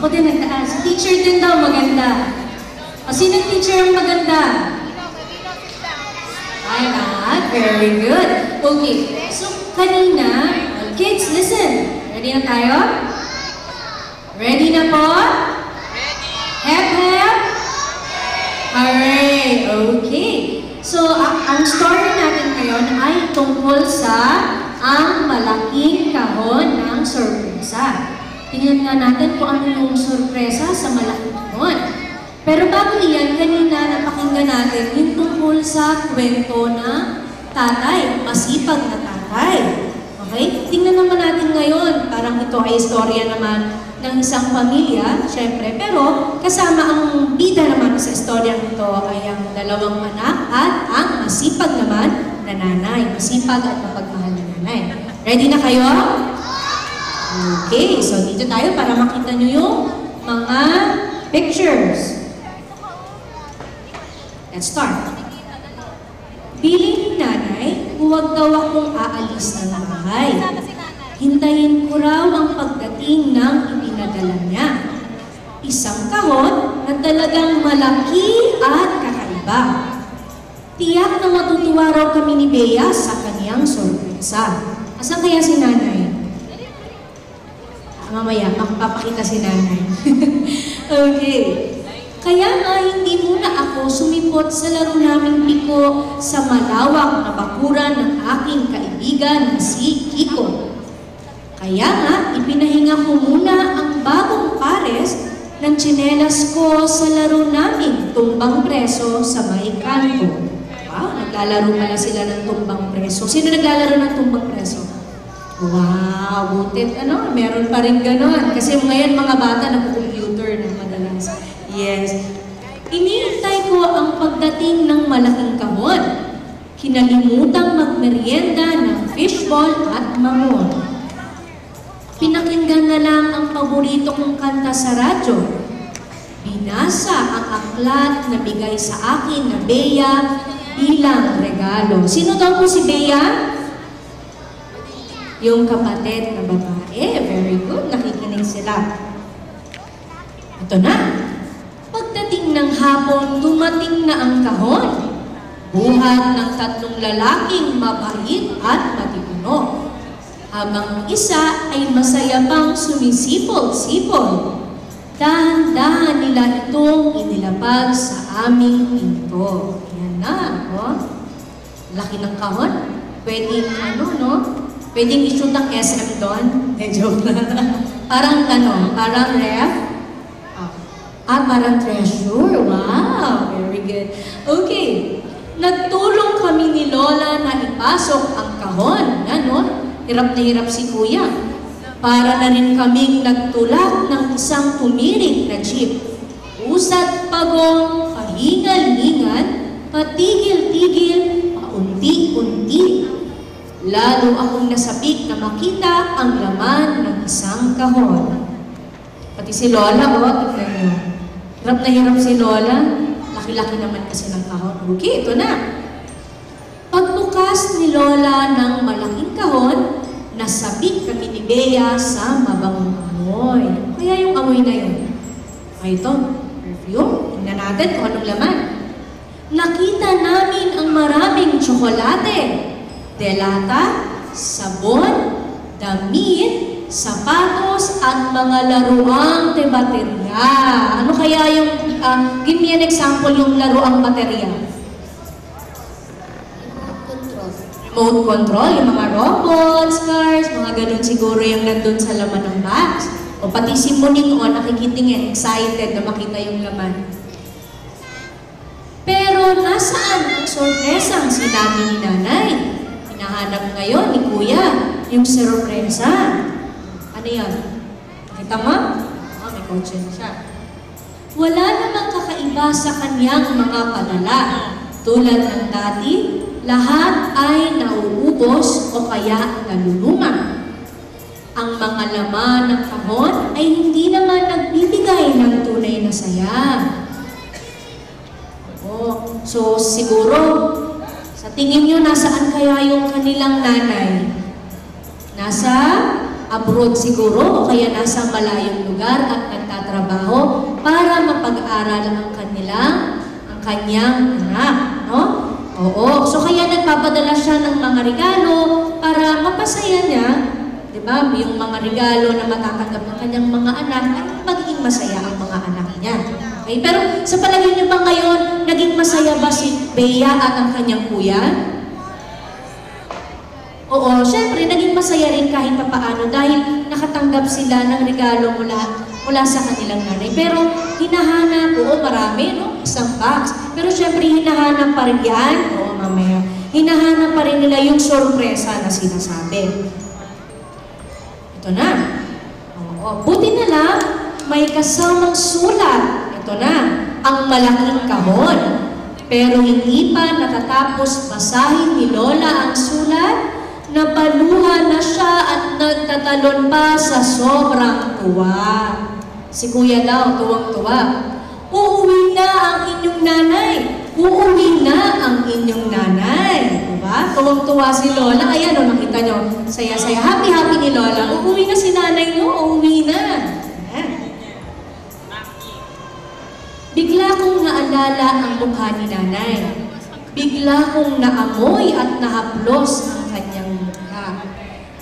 Ako din nagtaas. Teacher din daw maganda. O sinong teacher ang maganda? Ay, very good. Okay. So, kanina, kids, listen. Ready na tayo? Ready na po? Ready. Hep, hep? Hooray! Okay. So, ang story natin ngayon ay tungkol sa ang malaking kahon ng sorpresa. Tingnan nga natin kung ano yung sorpresa sa malaking kahon. Pero bago iyan, kanina napakinggan natin yung tungkol sa kwento na tatay, masipag na tatay. Okay? Tingnan naman natin ngayon, parang ito ay istorya naman ng isang pamilya, syempre, pero kasama ang bida naman sa istorya nito ay ang dalawang anak at ang masipag naman na nanay. Masipag at mapagmahal na nanay. Ready na kayo? Okay, so dito tayo para makita nyo yung mga pictures. Let's start. Biling ni nanay, huwag daw akong aalis ng bahay. Hintayin ko raw ang pagdating ng ipinadala niya. Isang kahon na talagang malaki at kakaiba. Tiyak na matutuwa raw kami ni Bea sa kaniyang sorpresa. Asan kaya si nanay? Mamaya, makapapakita si nanay. Okay. Kaya nga hindi muna ako sumipot sa laro naming piko sa malawak na bakuran ng aking kaibigan na si Kiko. Kaya nga, ipinahinga ko muna ang bagong pares ng tsinelas ko sa laro namin, tumbang preso sa may kanto. Wow, naglalaro pala sila ng tumbang preso. Sino naglalaro ng tumbang preso? Wow, butit. Meron pa rin ganon. Kasi ngayon mga bata nag-computer na madalas. Yes. Iniintay ko ang pagdating ng malaking kahon. Kinalimutang magmerienda ng fishball at mamon. Pinakinggan na lang ang paborito kong kanta sa radyo. Binasa ang aklat na bigay sa akin na Bea bilang regalo. Sino daw po si Bea? Yung kapatid na babae. Very good. Nakikinig sila. Ito na. Pagdating ng hapon, dumating na ang kahon. Buhat ng tatlong lalaking mabait at matipuno. Habang isa ay masaya pang sumisipol-sipol. Dahan-dahan nila itong inilapag sa aming pinto. Yan na, oh. Laki ng kahon. Pwedeng no? Pwedeng i-shoot ang SM doon. Joke na. Parang ref. Parang treasure. Wow, very good. Okay. Nagtulong kami ni Lola na ipasok ang kahon. Hirap na hirap si Kuya. Para na rin kaming nagtulak ng isang tumirik na jeep. Usat pagong, kahingal-hingal, patigil-tigil, paunti-unti. Lalo akong nasabik na makita ang laman ng isang kahon. Pati si Lola, tignan nyo. Hirap na hirap si Lola. Laki-laki naman kasi ng kahon. Okay, ito na. Pagbukas ni Lola ng malaking kahon, nasabik kami ni Bea sa mabangong amoy. Kaya yung amoy na yun. Ito, perfume. Tingnan natin kung anong laman. Nakita namin ang maraming tsokolate. Delata, sabon, damit, sapatos, at mga laruang baterya. Ano kaya yung, give me an example yung laruang baterya. Remote control, yung mga robots, cars, mga ganun siguro yung nandun sa laman ng box. O pati si Monique, nakikitingin, excited na makita yung laman. Pero nasaan ang sorpresang sinabi ni nanay? Hinahanap ngayon ni Kuya yung sorpresa. Ano yan? Nakita mo? May kotse na siya. Wala namang kakaiba sa kanyang mga padala. Tulad ng dati, lahat ay nauubos o kaya naluluma. Ang mga laman ng kahon ay hindi naman nagbibigay ng tunay na saya. So siguro, sa tingin nyo, nasaan kaya yung kanilang nanay? Nasa abroad siguro o kaya nasa malayong lugar at nagtatrabaho para mapag-aral ang kanyang anak, no? Oo. So kaya nagpapadala siya ng mga regalo para mapasaya niya, di ba? Yung mga regalo na matatanggap ng kanyang mga anak ay magiging masaya ang mga anak niya. Okay? Pero sa palagay niyo ba ngayon, naging masaya ba si Bea at ang kanyang kuya? Oo, syempre, naging masaya rin kahit papaano dahil nakatanggap sila ng regalo mula sa kanilang nanay. Pero hinahanap, oo, marami, no? Isang box. Pero syempre, hinahanap pa rin yan. Oo, mamaya. Hinahanap pa rin nila yung sorpresa na sinasabi. Ito na. Oo, buti na lang, may kasamang sulat. Ito na, ang malaking kahon. Pero hindi pa natatapos basahin ni Lola ang sulat, napaluha na siya at nagtatalon pa sa sobrang tuwa. Si Kuya daw, tuwang-tuwa. Uuwi na ang inyong nanay. Uuwi na ang inyong nanay. Diba? Tuwang-tuwa si Lola. Ayan o, nakita nyo. Saya-saya. Happy-happy ni Lola. Uuwi na si nanay nyo. Uuwi na. Ayan. Bigla kong naalala ang mukha ni nanay. Bigla kong naamoy at nahaplos ang kanyang mukha.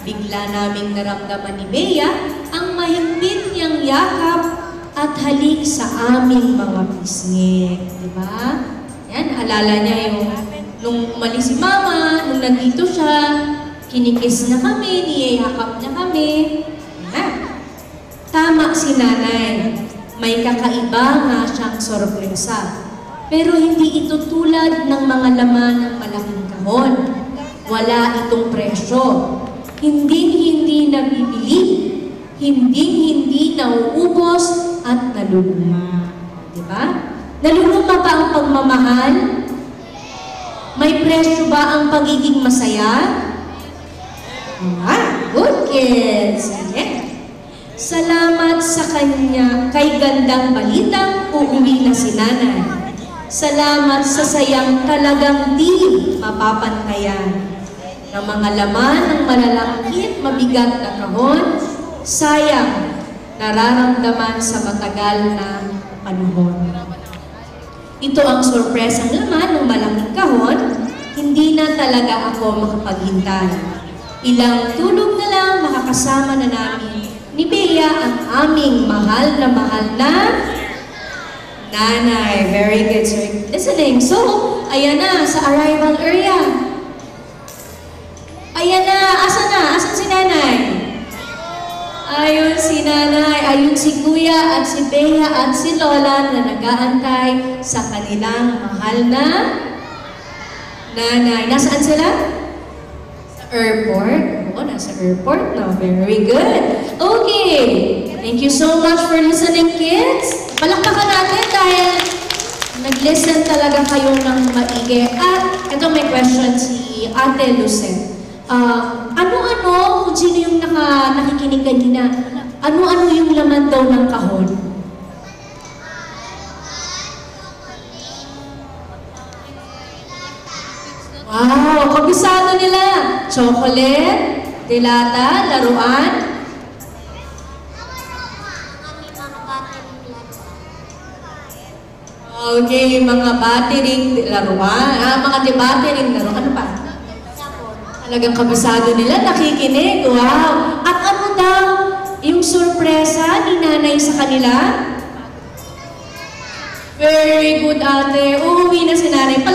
Bigla naming naramdaman ni Bea ang mahimpit niyang yakap at halik sa aming mga pisngi. Diba? Yan, alala niya yung nung umalis si Mama, nung nandito siya, kinikis na kami, niyayakap niya kami. Yan. Tama si nanay. May kakaiba nga siyang sorpresa. Pero hindi ito tulad ng mga laman ng malaking kahon. Wala itong presyo. Hindi nabibili. Hindi nauubos at naluluma. Diba? Naluluma ba ang pagmamahal? May presyo ba ang pagiging masaya? Good kids! Yeah. Salamat sa kanya kay gandang balitang uuwi na si nanay. Salamat sa sayang talagang di mapapantayan. Ng mga laman ng malalangkit, mabigat na kahon, sayang nararamdaman sa matagal na panahon. Ito ang sorpresang laman ng malaking kahon, hindi na talaga ako makapaghintay. Ilang tulog na lang makakasama na namin ni Bea ang aming mahal na nanay. Very good, sir. Listening. So, ayan na, sa arrival area. Ayan na. Asan si nanay? Ayun si nanay. Ayun si kuya at si Bea at si Lola na nag-aantay sa kanilang mahal na nanay. Nasaan sila? Sa airport. Oo, nasa airport, no? Very good. Okay. Thank you so much for listening, kids. Palakpakan natin dahil nag-listen talaga kayo ng maigi. At ito may question si Ate Lucet. Ano-ano, kung sino yung nakikinig kanina, ano-ano yung laman daw ng kahon? Wow, kabisado nila. Chocolate, dilata, laruan. Okay, mga battery laruan. Mga battery laruan. Ano pa? Talagang kabisado nila, nakikinig. Wow! At ano daw yung sorpresa ni nanay sa kanila? Very good, ate. Uuwi na si nanay.